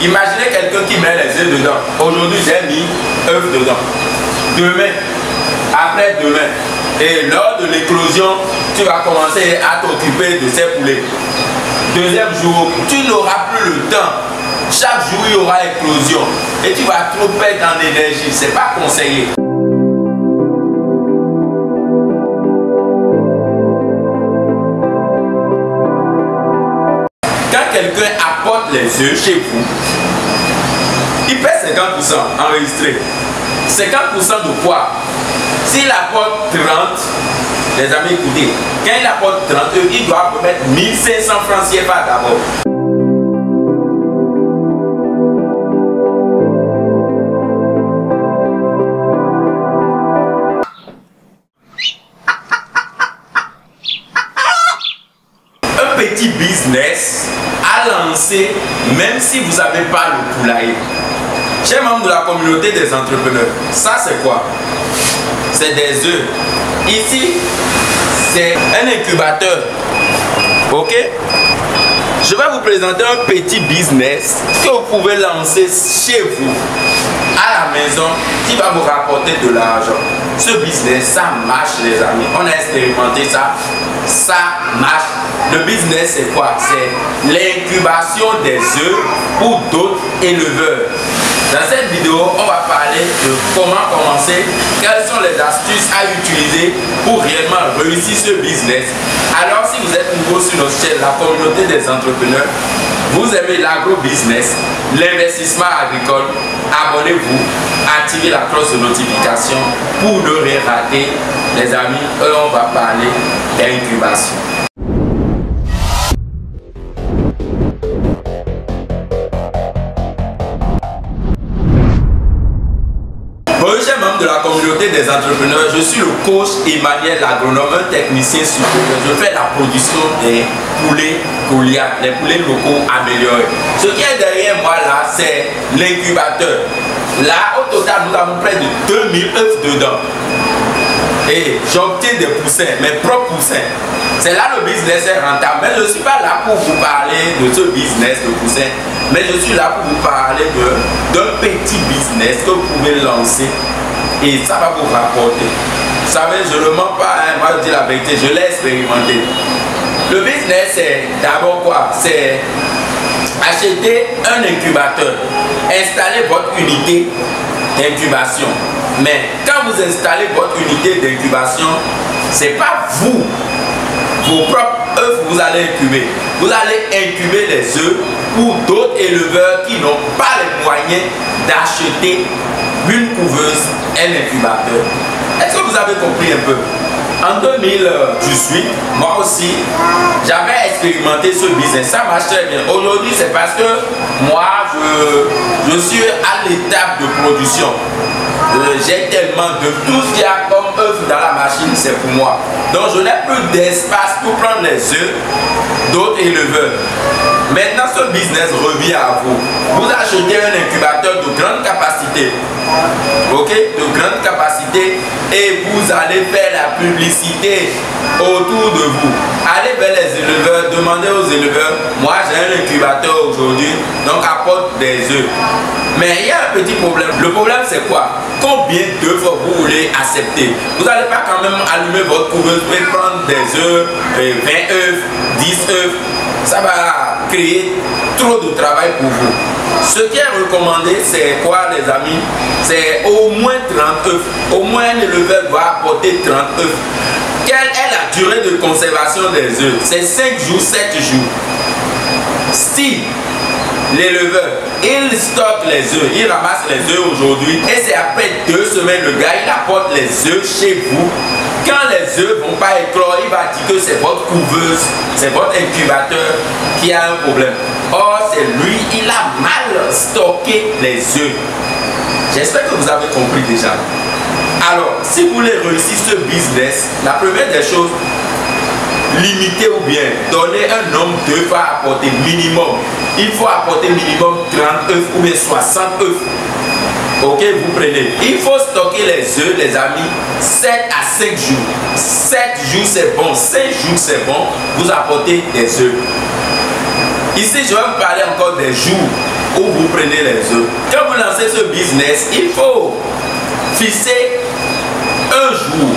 Imaginez quelqu'un qui met les œufs dedans. Aujourd'hui, j'ai mis œufs dedans. Demain, après-demain, et lors de l'éclosion, tu vas commencer à t'occuper de ces poulets. Deuxième jour, tu n'auras plus le temps. Chaque jour, il y aura éclosion. Et tu vas trop perdre en énergie. Ce n'est pas conseillé. Quand quelqu'un apporte les œufs chez vous, il paie 50% enregistré. 50% de quoi? S'il apporte 30, les amis, écoutez, quand il apporte 30 œufs, il doit remettre 1500 francs CFA d'abord. Un petit business à lancer, même si vous n'avez pas le poulailler. Chers membres de la communauté des entrepreneurs, ça c'est quoi? C'est des œufs. Ici, c'est un incubateur. Ok? Je vais vous présenter un petit business que vous pouvez lancer chez vous, à la maison, qui va vous rapporter de l'argent. Ce business, ça marche les amis. On a expérimenté ça. Ça marche. Le business, c'est quoi? C'est l'incubation des œufs pour d'autres éleveurs. Dans cette vidéo, on va parler de comment commencer, quelles sont les astuces à utiliser pour réellement réussir ce business. Alors, si vous êtes nouveau sur notre chaîne, la communauté des entrepreneurs, vous aimez l'agro-business, l'investissement agricole, abonnez-vous, activez la cloche de notification pour ne rien rater. Les amis, on va parler d'incubation. Bonjour chers membres de la communauté des entrepreneurs, je suis le coach Emmanuel l'agronome, un technicien supérieur. Je fais la production des poulets Goliath, les poulets locaux améliorés. Ce qui est derrière moi là, c'est l'incubateur. Là, au total, nous avons près de 2000 œufs dedans. Et j'obtiens des poussins, mes propres poussins. C'est là le business est rentable. Mais je ne suis pas là pour vous parler de ce business de poussins. Mais je suis là pour vous parler d'un petit business que vous pouvez lancer. Et ça va vous rapporter. Vous savez, je ne mens pas, hein, moi je dis la vérité, je l'ai expérimenté. Le business, c'est d'abord quoi? C'est acheter un incubateur. Installer votre unité d'incubation. Mais quand vous installez votre unité d'incubation, ce n'est pas vous, vos propres œufs, vous allez incuber. Vous allez incuber les œufs pour d'autres éleveurs qui n'ont pas les moyens d'acheter une couveuse, un incubateur. Est-ce que vous avez compris un peu? En 2018, moi aussi, j'avais expérimenté ce business. Ça marche très bien. Aujourd'hui, c'est parce que moi, je suis à l'étape de production. J'ai tellement de tout ce qu'il y a comme œufs dans la machine, c'est pour moi. Donc, je n'ai plus d'espace pour prendre les œufs d'autres éleveurs. Maintenant, ce business revient à vous. Vous achetez un incubateur de grande capacité. Ok, de grande capacité, et vous allez faire la publicité autour de vous. Allez vers les éleveurs, demandez aux éleveurs, moi j'ai un incubateur aujourd'hui, donc apporte des œufs. Mais il y a un petit problème. Le problème c'est quoi? Combien d'œufs vous voulez accepter? Vous n'allez pas quand même allumer votre couveuse et prendre des œufs, 20 œufs, 10 œufs. Ça va créer trop de travail pour vous. Ce qui est recommandé, c'est quoi les amis? C'est au moins 30 œufs. Au moins un éleveur doit apporter 30 œufs. Quelle est la durée de conservation des œufs? C'est 5 jours, 7 jours. Si l'éleveur, il stocke les œufs, il ramasse les œufs aujourd'hui, et c'est après 2 semaines, le gars, il apporte les œufs chez vous. Quand les œufs ne vont pas éclore, il va dire que c'est votre couveuse, c'est votre incubateur qui a un problème. Or, c'est lui, il a mal stocké les œufs. J'espère que vous avez compris déjà. Alors, si vous voulez réussir ce business, la première des choses, limitez ou bien donner un nombre d'œufs à apporter minimum. Il faut apporter minimum 30 œufs ou bien 60 œufs. Ok, vous prenez. Il faut stocker les œufs, les amis, 7 à 5 jours. 7 jours c'est bon, 5 jours c'est bon. Vous apportez des œufs. Ici, je vais vous parler encore des jours. où vous prenez les œufs. Quand vous lancez ce business, il faut fixer un jour.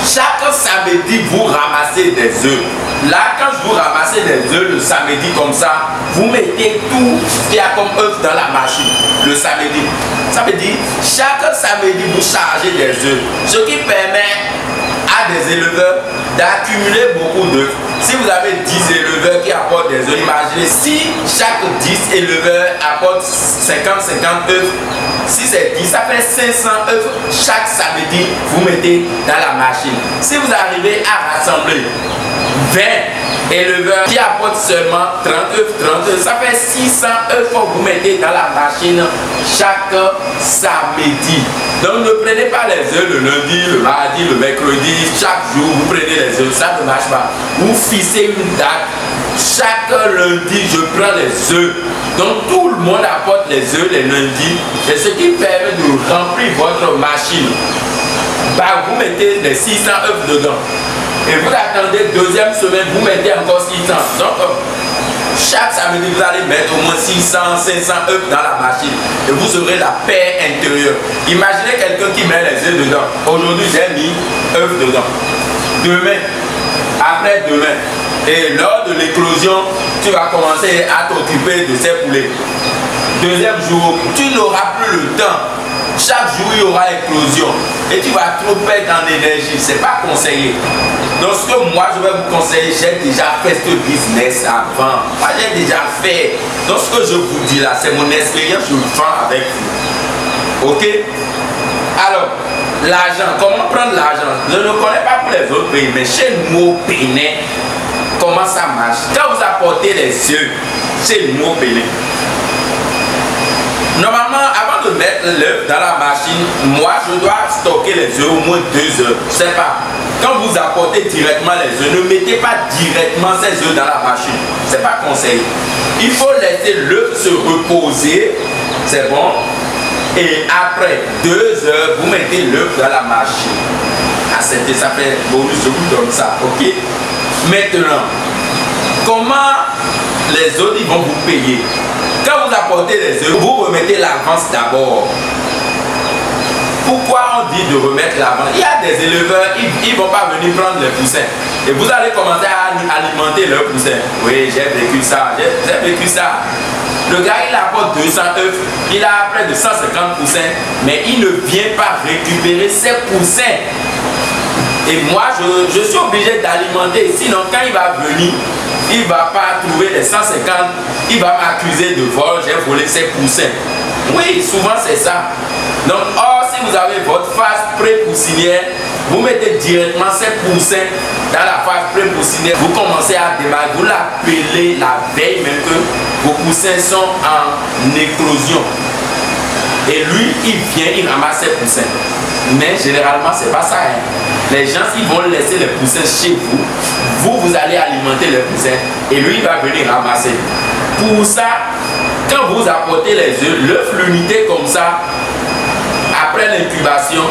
Chaque samedi, vous ramassez des œufs. Là, quand je vous ramassez des œufs le samedi comme ça, vous mettez tout ce qu'il y a comme œufs dans la machine le samedi. Ça veut dire, chaque samedi, vous chargez des œufs. Ce qui permet à des éleveurs d'accumuler beaucoup d'œufs. Si vous avez 10 éleveurs qui apportent des œufs, imaginez si chaque 10 éleveurs apportent 50 œufs. Si c'est 10, ça fait 500 œufs chaque samedi, vous mettez dans la machine. Si vous arrivez à rassembler 20 éleveurs qui apportent seulement 30 œufs, ça fait 600 œufs que vous mettez dans la machine chaque samedi. Donc ne prenez pas les œufs le lundi, le mardi, le mercredi, chaque jour vous prenez les œufs, ça ne marche pas. Vous fixez une date, chaque lundi je prends les œufs. Donc tout le monde apporte les œufs les lundis, et ce qui permet de remplir votre machine. Bah, vous mettez les 600 œufs dedans. Et vous attendez deuxième semaine, vous mettez encore 600. Donc, chaque samedi, vous allez mettre au moins 600, 500 œufs dans la machine. Et vous aurez la paix intérieure. Imaginez quelqu'un qui met les œufs dedans. Aujourd'hui, j'ai mis œufs dedans. Demain, après-demain. Et lors de l'éclosion, tu vas commencer à t'occuper de ces poulets. Deuxième jour, tu n'auras plus le temps. Chaque jour, il y aura éclosion. Et tu vas trop perdre en énergie. Ce n'est pas conseillé. Donc, ce que moi, je vais vous conseiller, j'ai déjà fait ce business avant. Moi, j'ai déjà fait. Donc, ce que je vous dis là, c'est mon expérience, je le vends avec vous. Ok? Alors, l'argent, comment prendre l'argent? Je ne connais pas pour les autres pays, mais chez nous au Bénin, comment ça marche? Quand vous apportez les œufs chez nous au Bénin, normalement, avant de mettre l'œuf dans la machine, moi je dois stocker les œufs au moins 2 heures. Je sais pas. Quand vous apportez directement les œufs, ne mettez pas directement ces œufs dans la machine. C'est pas conseillé. Il faut laisser l'œuf se reposer. C'est bon. Et après 2 heures, vous mettez l'œuf dans la machine. Acceptez, ça fait bonus, je vous donne ça. Ok? Maintenant, comment les autres ils vont vous payer? Quand vous apportez les œufs, vous remettez l'avance d'abord. Pourquoi on dit de remettre l'avance? Il y a des éleveurs, ils ne vont pas venir prendre les poussins. Et vous allez commencer à alimenter leurs poussins. Oui, j'ai vécu ça, j'ai vécu ça. Le gars, il apporte 200 œufs, il a près de 150 poussins, mais il ne vient pas récupérer ses poussins. Et moi, je suis obligé d'alimenter. Sinon, quand il va venir, il ne va pas trouver les 150, il va m'accuser de vol, j'ai volé ses poussins. Oui, souvent c'est ça. Donc, or, si vous avez votre phase pré-poussinière, vous mettez directement ces poussins dans la phase pré-poussinière, vous commencez à démarrer, vous l'appelez la veille même que vos poussins sont en éclosion. Et lui, il vient, il ramasse ses poussins. Mais généralement, c'est pas ça. Hein. Les gens, ils vont laisser les poussins chez vous. Vous allez alimenter les poussins. Et lui, il va venir ramasser. Pour ça, quand vous apportez les œufs, l'œuf, l'unité comme ça, après l'incubation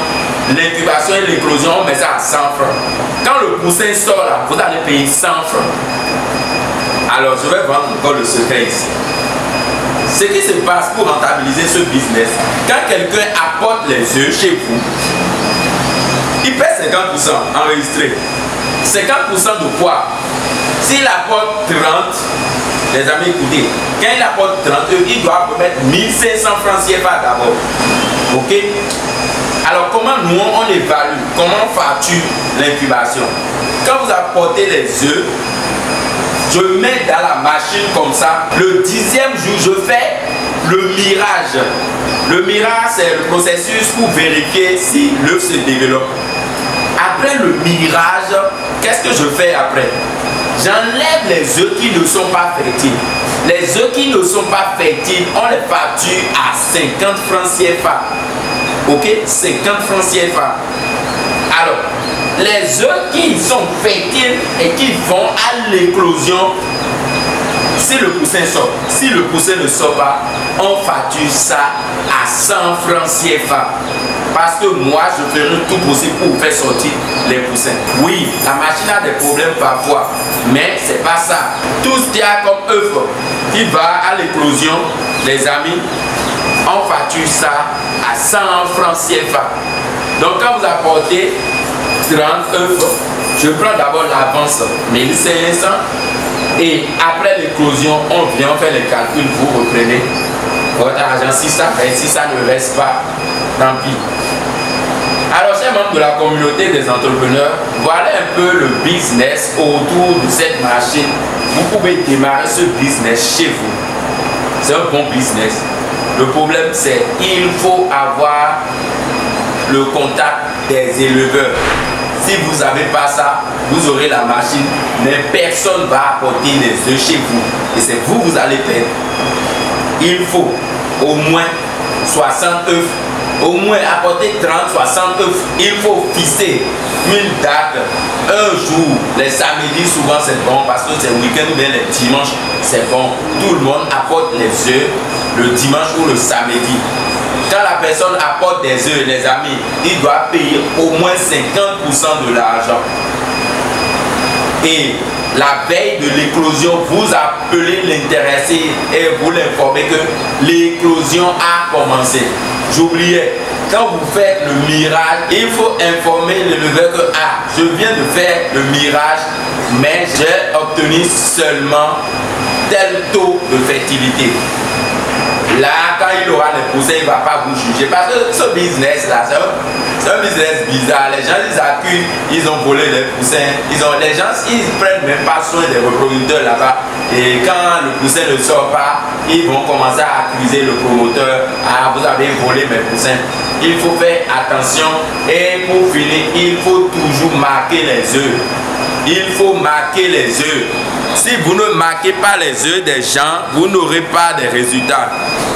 et l'éclosion, on met ça à 100 francs. Quand le poussin sort là, vous allez payer 100 francs. Alors, je vais vendre encore le secret ici. Ce qui se passe pour rentabiliser ce business, quand quelqu'un apporte les œufs chez vous, il paie 50% enregistré. 50% de quoi? S'il apporte 30, les amis, écoutez, quand il apporte 30 œufs, il doit remettre 1500 francs CFA d'abord. Ok? Alors, comment nous on évalue? Comment on facture l'incubation? Quand vous apportez les œufs, je mets dans la machine comme ça. Le 10e jour, je fais le mirage. Le mirage, c'est le processus pour vérifier si l'œuf se développe. Après le mirage, qu'est-ce que je fais après? J'enlève les œufs qui ne sont pas fertiles. Les œufs qui ne sont pas fertiles, on les facture à 50 francs CFA. Ok? 50 francs CFA. Alors, les œufs qui sont fertiles et qui vont à l'éclosion, si le poussin sort, si le poussin ne sort pas, on facture ça à 100 francs CFA. Parce que moi, je ferai tout possible pour faire sortir les poussins. Oui, la machine a des problèmes parfois, mais c'est pas ça. Tout ce qu'il y a comme œuf qui va à l'éclosion, les amis, on facture ça à 100 francs CFA. Donc quand vous apportez 30 œufs, je prends d'abord l'avance 1500 et après l'éclosion, on vient, on fait les calculs, vous reprenez votre argent. Si ça ne reste pas, tant pis. Alors, chers membres de la communauté des entrepreneurs, voilà un peu le business autour de cette machine. Vous pouvez démarrer ce business chez vous. C'est un bon business. Le problème, c'est qu'il faut avoir le contact des éleveurs. Si vous n'avez pas ça, vous aurez la machine, mais personne ne va apporter les œufs chez vous. Et c'est vous, vous allez perdre. Il faut au moins 60 œufs. Au moins apporter 30-60 œufs. Il faut fixer une date, un jour. Les samedis souvent c'est bon parce que c'est le week-end ou bien les dimanches c'est bon. Tout le monde apporte les œufs le dimanche ou le samedi. Quand la personne apporte des œufs, les amis, il doit payer au moins 50% de l'argent. Et la veille de l'éclosion, vous appelez l'intéressé et vous l'informez que l'éclosion a commencé. J'oubliais, quand vous faites le mirage, il faut informer l'éleveur que je viens de faire le mirage, mais j'ai obtenu seulement tel taux de fertilité. Là, quand il aura les poussins, il ne va pas vous juger. Parce que ce business-là, c'est un business bizarre. Les gens, ils accusent, ils ont volé les poussins. Les gens, ils ne prennent même pas soin des reproducteurs là-bas. Et quand le poussin ne sort pas, ils vont commencer à accuser le promoteur. Vous avez volé mes poussins. Il faut faire attention. Et pour finir, il faut toujours marquer les œufs. Il faut marquer les œufs. Si vous ne marquez pas les œufs des gens, vous n'aurez pas de résultats.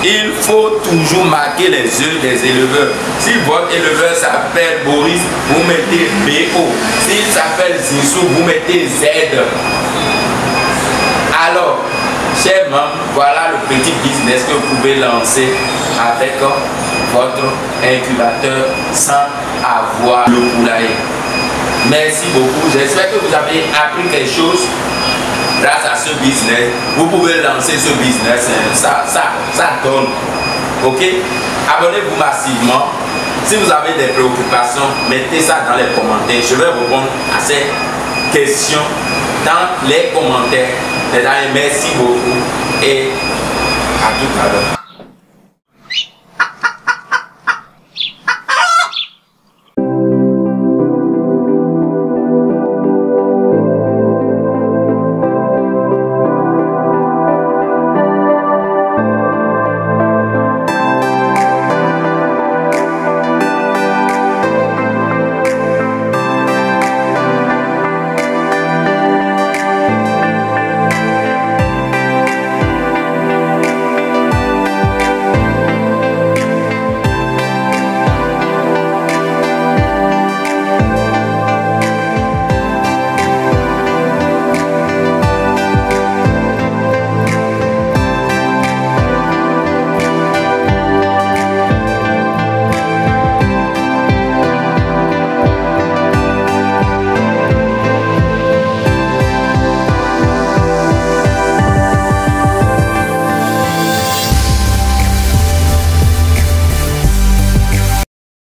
Il faut toujours marquer les œufs des éleveurs. Si votre éleveur s'appelle Boris, vous mettez BO. S'il s'appelle Zinsou, vous mettez Z. Alors, chers membres, voilà le petit business que vous pouvez lancer avec votre incubateur sans avoir le poulailler. Merci beaucoup. J'espère que vous avez appris quelque chose. Grâce à ce business, vous pouvez lancer ce business, ça donne. Ok? Abonnez-vous massivement. Si vous avez des préoccupations, mettez ça dans les commentaires. Je vais répondre à ces questions dans les commentaires. Merci beaucoup et à tout à l'heure.